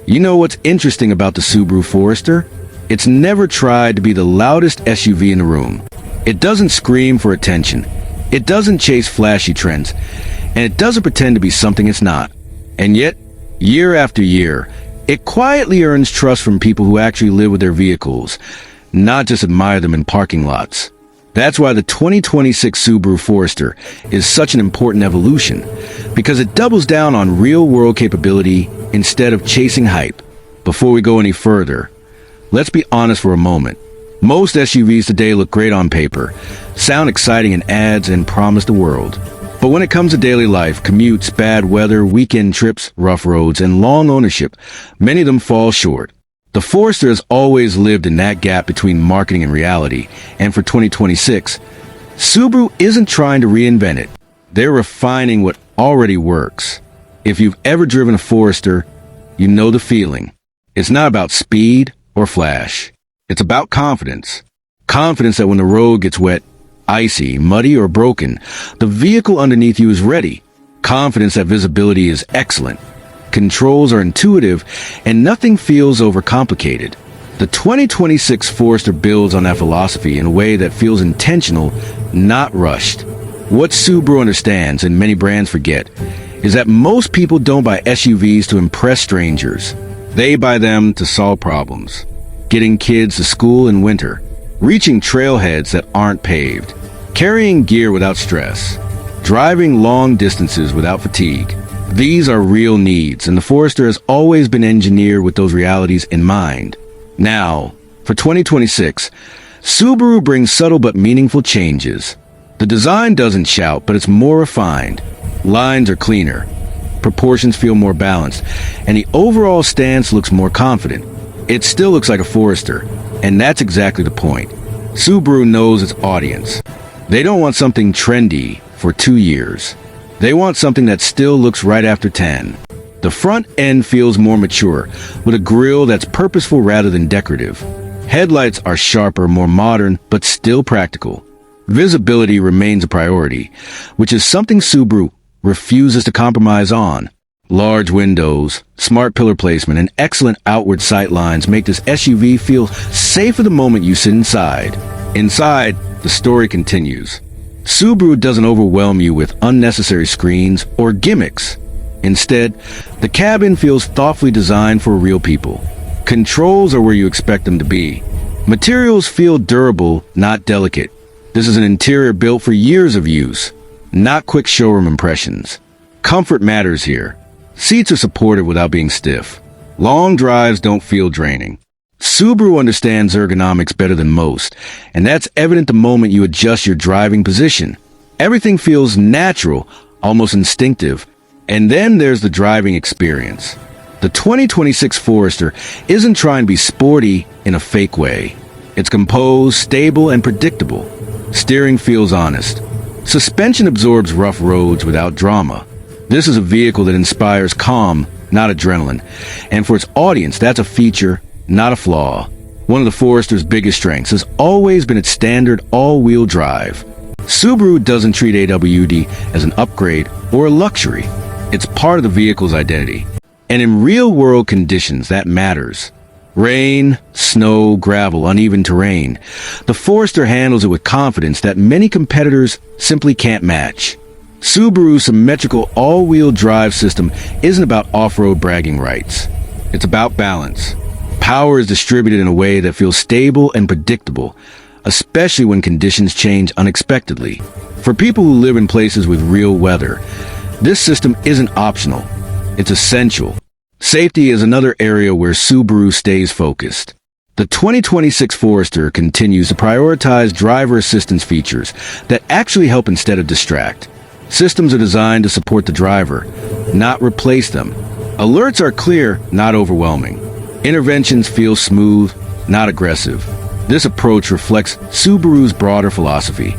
You know what's interesting about the Subaru Forester? It's never tried to be the loudest SUV in the room. It doesn't scream for attention. It doesn't chase flashy trends. And it doesn't pretend to be something it's not. And yet, year after year, it quietly earns trust from people who actually live with their vehicles, not just admire them in parking lots. That's why the 2026 Subaru Forester is such an important evolution, because it doubles down on real-world capability instead of chasing hype. Before we go any further, let's be honest for a moment. Most SUVs today look great on paper, sound exciting in ads, and promise the world. But when it comes to daily life, commutes, bad weather, weekend trips, rough roads, and long ownership, many of them fall short. The Forester has always lived in that gap between marketing and reality, and for 2026, Subaru isn't trying to reinvent it. They're refining what already works. If you've ever driven a Forester, you know the feeling. It's not about speed or flash. It's about confidence. Confidence that when the road gets wet, icy, muddy, or broken, the vehicle underneath you is ready. Confidence that visibility is excellent. Controls are intuitive, and nothing feels overcomplicated. The 2026 Forester builds on that philosophy in a way that feels intentional, not rushed. What Subaru understands, and many brands forget, is that most people don't buy SUVs to impress strangers. They buy them to solve problems. Getting kids to school in winter, reaching trailheads that aren't paved, carrying gear without stress, driving long distances without fatigue. These are real needs, and the Forester has always been engineered with those realities in mind. Now, for 2026, Subaru brings subtle but meaningful changes. The design doesn't shout, but it's more refined. Lines are cleaner, proportions feel more balanced, and the overall stance looks more confident. It still looks like a Forester, and that's exactly the point. Subaru knows its audience. They don't want something trendy for 2 years. They want something that still looks right after 10. The front end feels more mature, with a grille that's purposeful rather than decorative. Headlights are sharper, more modern, but still practical. Visibility remains a priority, which is something Subaru refuses to compromise on. Large windows, smart pillar placement, and excellent outward sight lines make this SUV feel safer the moment you sit inside. Inside, the story continues. Subaru doesn't overwhelm you with unnecessary screens or gimmicks. Instead, the cabin feels thoughtfully designed for real people. Controls are where you expect them to be. Materials feel durable, not delicate. This is an interior built for years of use, not quick showroom impressions. Comfort matters here. Seats are supportive without being stiff. Long drives don't feel draining. Subaru understands ergonomics better than most, and that's evident the moment you adjust your driving position. Everything feels natural, almost instinctive. And then there's the driving experience. The 2026 Forester isn't trying to be sporty in a fake way. It's composed, stable, and predictable. Steering feels honest. Suspension absorbs rough roads without drama. This is a vehicle that inspires calm, not adrenaline. And for its audience, that's a feature, not a flaw. One of the Forester's biggest strengths has always been its standard all-wheel drive. Subaru doesn't treat AWD as an upgrade or a luxury. It's part of the vehicle's identity. And in real-world conditions, that matters. Rain, snow, gravel, uneven terrain. The Forester handles it with confidence that many competitors simply can't match. Subaru's symmetrical all-wheel drive system isn't about off-road bragging rights. It's about balance. Power is distributed in a way that feels stable and predictable, especially when conditions change unexpectedly. For people who live in places with real weather, this system isn't optional. It's essential. Safety is another area where Subaru stays focused. The 2026 Forester continues to prioritize driver assistance features that actually help instead of distract. Systems are designed to support the driver, not replace them. Alerts are clear, not overwhelming. Interventions feel smooth, not aggressive. This approach reflects Subaru's broader philosophy.